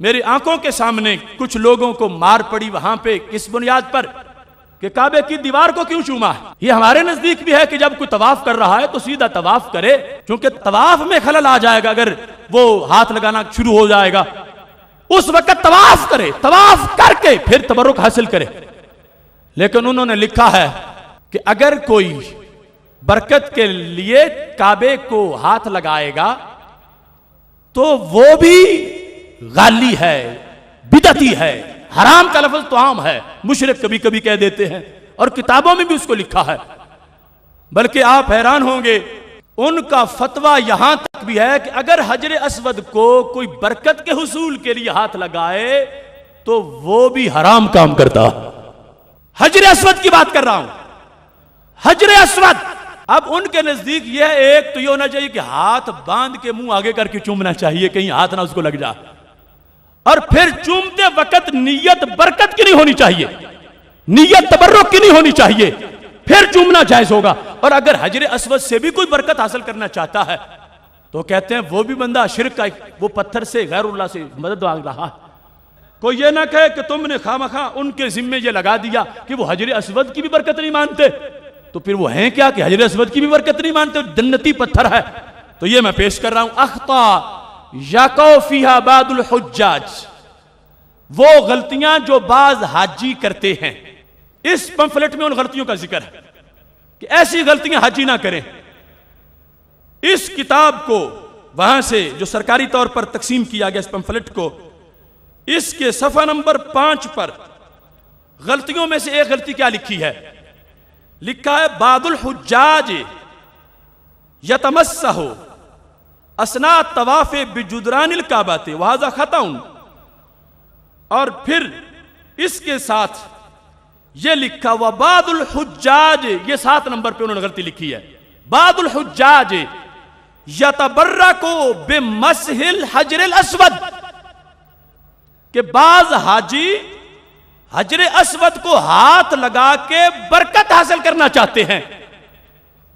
میری آنکھوں کے سامنے کچھ لوگوں کو مار پڑی وہاں پہ کس بنیاد پر کہ کعبے کی دیوار کو کیوں چوما ہے۔ یہ ہمارے نزدیک بھی ہے کہ جب کوئی طواف کر رہا ہے تو سیدھا طواف کرے، کیونکہ طواف میں خلل آ جائے گا اگر وہ ہاتھ لگانا شروع ہو جائے گا۔ اس وقت طواف کرے، طواف کر کے پھر تبرک حاصل کرے۔ لیکن انہوں نے لکھا ہے کہ اگر کوئی برکت کے لیے کعبے کو ہاتھ لگائے گا تو وہ بھی غالی ہے، بدعتی ہے، حرام کا لفظ تو عام ہے، مشرک کبھی کبھی کہہ دیتے ہیں، اور کتابوں میں بھی اس کو لکھا ہے۔ بلکہ آپ حیران ہوں گے، ان کا فتویٰ یہاں تک بھی ہے کہ اگر حجر اسود کو کوئی برکت کے حصول کے لیے ہاتھ لگائے تو وہ بھی حرام کام کرتا۔ حجر اسود کی بات کر رہا ہوں، حجر اسود۔ اب ان کے نزدیک یہ ایک تو یہ ہونا چاہیے کہ ہاتھ باندھ کے منہ آگے کر کے چومنا چاہیے، کہیں ہاتھ نہ اس کو لگ جائے، اور پھر چومتے وقت نیت برکت کی نہیں ہونی چاہیے، نیت تبرک کی نہیں ہونی چاہیے، پھر چومنا جائز ہوگا۔ اور اگر حجر اسود سے بھی کوئی برکت حاصل کرنا چاہتا ہے تو کہتے ہیں وہ بھی بندہ شرک کا، وہ پتھر سے غیر اللہ سے مدد مانگ رہا ہے۔ کوئی یہ نہ کہے کہ تم نے خامخواہ ان کے ذمے یہ لگا دیا کہ وہ حجر اسود کی بھی برکت نہیں مانتے، تو پھر وہ ہیں کیا کہ حجر اسود کی بھی برکت نہیں مانتے، جنتی پتھر ہے۔ تو یہ میں پیش کر رہا ہوں، اخطاء یقع فیہا بعض الحجاج، وہ غلطیاں جو بعض حاجی کرتے ہیں۔ اس پمفلٹ میں ان غلطیوں کا ذکر ہے کہ ایسی غلطیاں حاجی نہ کریں۔ اس کتاب کو وہاں سے جو سرکاری طور پر تقسیم کیا گیا اس پمفلٹ کو، اس کے صفحہ نمبر 5 پر غلطیوں میں سے ایک غلطی کیا لکھی ہے؟ لکھا ہے بعض الحجاج یتمسح اثناء الطواف بجدران الکعبۃ وہذا خطأ، اور پھر اس کے ساتھ یہ لکھا ہوا بعض الحجاج، یہ 7 نمبر پہ انہوں نے غلطی لکھی ہے، بعض الحجاج یتبرک بمسح الحجر الاسود، کہ بعض حاجی حجر اسود کو ہاتھ لگا کے برکت حاصل کرنا چاہتے ہیں،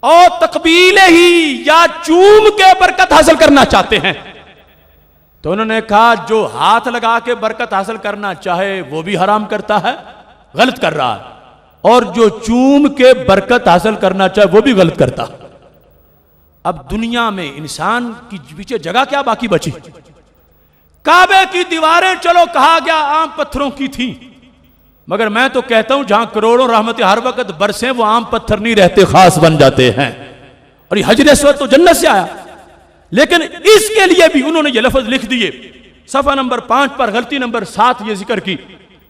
اور تقبیل ہی یا چوم کے برکت حاصل کرنا چاہتے ہیں۔ تو انہوں نے کہا جو ہاتھ لگا کے برکت حاصل کرنا چاہے وہ بھی حرام کرتا ہے، غلط کر رہا ہے، اور جو چوم کے برکت حاصل کرنا چاہے وہ بھی غلط کرتا۔ اب دنیا میں انسان کی پیچھے جگہ کیا باقی بچی؟ کعبے کی دیواریں چلو کہا گیا عام پتھروں کی تھیں، مگر میں تو کہتا ہوں جہاں کروڑوں رحمتیں ہر وقت برسیں وہ عام پتھر نہیں رہتے، خاص بن جاتے ہیں۔ اور یہ حجر اسود تو جنت سے آیا، لیکن اس کے لیے بھی انہوں نے یہ لفظ لکھ دیے۔ صفحہ نمبر 5 پر غلطی نمبر 7 یہ ذکر کی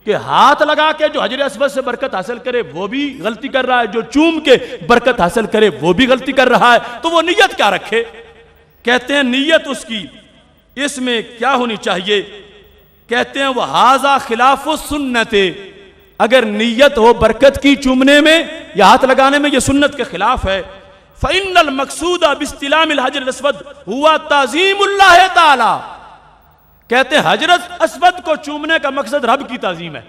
کہ ہاتھ لگا کے جو حجر اسود سے برکت حاصل کرے وہ بھی غلطی کر رہا ہے، جو چوم کے برکت حاصل کرے وہ بھی غلطی کر رہا ہے، تو وہ نیت کیا رکھے؟ کہتے ہیں نیت اس کی اس میں کیا ہونی چاہیے؟ کہتے ہیں وہ ھذا خلاف السنت، اگر نیت ہو برکت کی چومنے میں یا ہاتھ لگانے میں، یہ سنت کے خلاف ہے۔ فإن المقصود باستلام الحجر الاسود ہوا تعظیم اللہ تعالی، کہتے ہیں حجر اسود کو چومنے کا مقصد رب کی تعظیم ہے،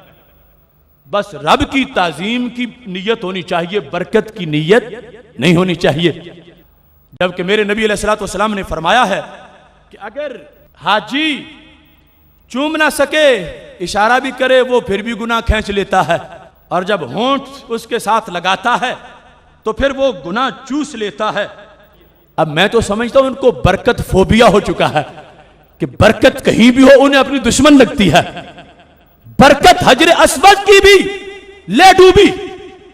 بس رب کی تعظیم کی نیت ہونی چاہیے، برکت کی نیت نہیں ہونی چاہیے۔ جبکہ میرے نبی علیہ الصلوۃ والسلام نے فرمایا ہے کہ اگر حاجی چوم نہ سکے، اشارہ بھی کرے، وہ پھر بھی گناہ کھینچ لیتا ہے، اور جب ہونٹ اس کے ساتھ لگاتا ہے تو پھر وہ گناہ چوس لیتا ہے۔ اب میں تو سمجھتا ہوں ان کو برکت فوبیا ہو چکا ہے کہ برکت کہیں بھی ہو انہیں اپنی دشمن لگتی ہے۔ برکت حجر اسود کی بھی لے ڈوبی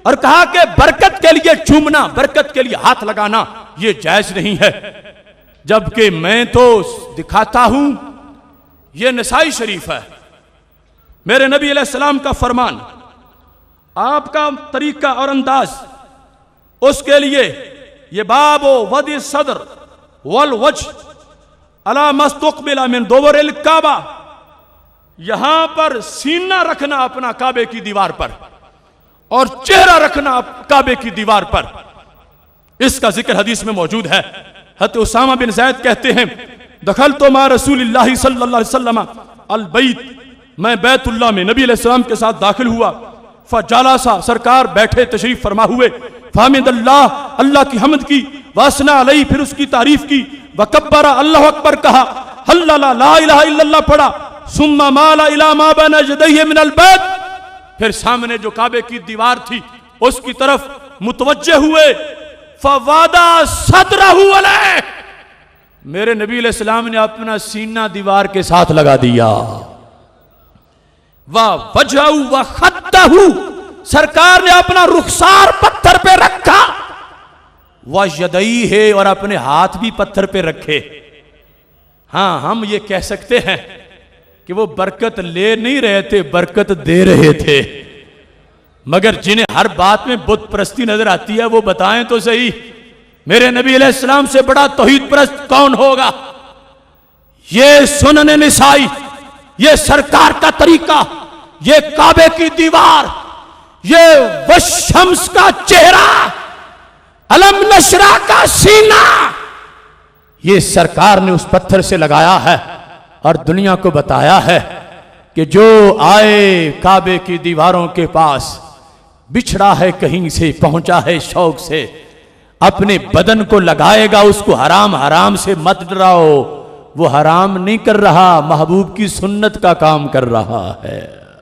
اور کہا کہ برکت کے لیے چومنا، برکت کے لیے ہاتھ لگانا یہ جائز نہیں ہے، جبکہ میں تو دکھاتا ہوں یہ نسائی شریف ہے، میرے نبی علیہ السلام کا فرمان، آپ کا طریقہ اور انداز، اس کے لیے یہ باب وضع الصدر والوجہ علی ما استقبل من دبر الکعبہ، یہاں پر سینہ رکھنا اپنا کعبے کی دیوار پر اور چہرہ رکھنا کعبے کی دیوار پر، اس کا ذکر حدیث میں موجود ہے۔ حضرت اسامہ بن زید کہتے ہیں دخلت مع رسول اللہ صلی اللہ علیہ وسلم البیت، میں بیت اللہ میں نبی علیہ السلام کے ساتھ داخل ہوا، فجالسا، سرکار بیٹھے تشریف فرما ہوئے، فحمد اللہ، اللہ کی حمد کی، واسنا علیہ، پھر اس کی تعریف کی، وکبر، اللہ اکبر کہا، حلل لا الہ الا اللہ پڑھا، ثم مال الى ما بین یدیہ من البیت، پھر سامنے جو کعبے کی دیوار تھی اس کی طرف متوجہ ہوئے، فوادع صدرہ علیہ، میرے نبی علیہ السلام نے اپنا سینہ دیوار کے ساتھ لگا دیا، وجہہ وخدہ، سرکار نے اپنا رخسار پتھر پہ رکھا، ویدیہ، اور اپنے ہاتھ بھی پتھر پہ رکھے۔ ہاں ہم یہ کہہ سکتے ہیں کہ وہ برکت لے نہیں رہے تھے، برکت دے رہے تھے، مگر جنہیں ہر بات میں بت پرستی نظر آتی ہے وہ بتائیں تو صحیح، میرے نبی علیہ السلام سے بڑا توحید پرست کون ہوگا؟ یہ سنن نسائی، یہ سرکار کا طریقہ، یہ کعبے کی دیوار، یہ والشمس کا چہرہ، علم نشرہ کا سینہ، یہ سرکار نے اس پتھر سے لگایا ہے اور دنیا کو بتایا ہے کہ جو آئے کعبے کی دیواروں کے پاس، بچھڑا ہے کہیں سے، پہنچا ہے شوق سے، اپنے بدن کو لگائے گا، اس کو حرام حرام سے مت ڈراؤ، وہ حرام نہیں کر رہا، محبوب کی سنت کا کام کر رہا ہے۔